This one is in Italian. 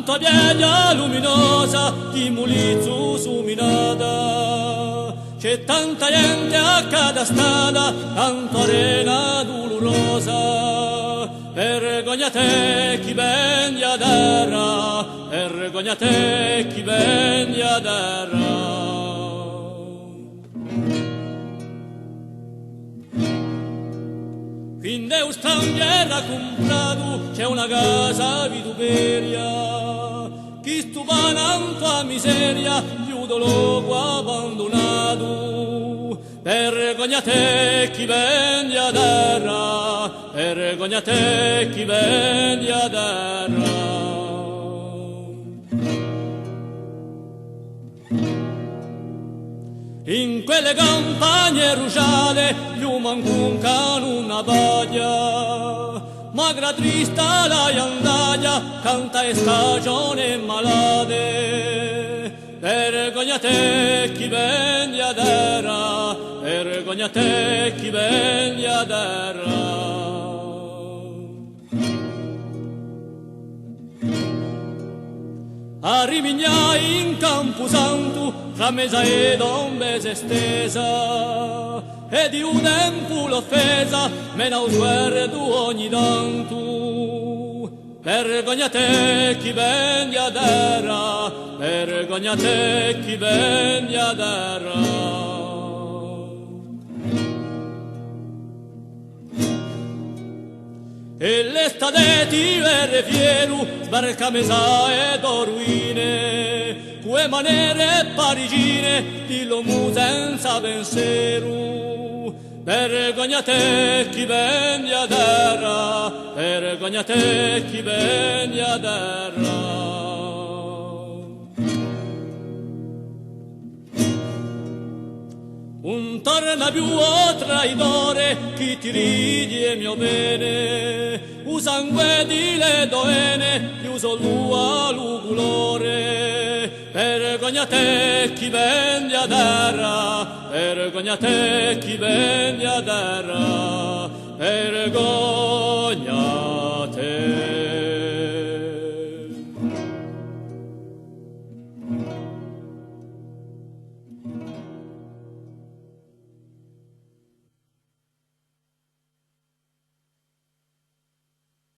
tanto veglia luminosa di Mulizzu suminata. C'è tanta gente a cada strada, tanto arena dolorosa. Vergogna te chi vegli a terra, vergogna te chi vegli a terra. Fin Deus straniera comprato c'è una casa vituperia, chi stuva nanto a miseria chiudo loco abbandonato. Vergogna te chi vegli a terra, vergogna te chi vegli a terra. In quelle campagne rugiate più mancuncano una paglia, magra trista la iandaglia canta e stagione malate. Vergogna te chi vegli a terra, vergogna te chi vegli a terra. A Rimignai in Camposanto, tra mesa e dombese stesa, e di un tempo l'offesa, me ne sguardo ogni tanto. Vergogna te chi vegli a terra, vergogna te chi vegli a terra. E l'estate ti verre fiero, sbarca mesa ed ruine, tue maniere parigine, di l'uomo senza pensiero. Vergogna te chi vegli a terra, vergogna te chi vegli a terra. Un torna più traidore, chi ti ridi mio bene, u sangue di le doene, più solo l'ugulore. Vergogna te chi vegli a terra, vergogna te chi vegli a terra, vergogna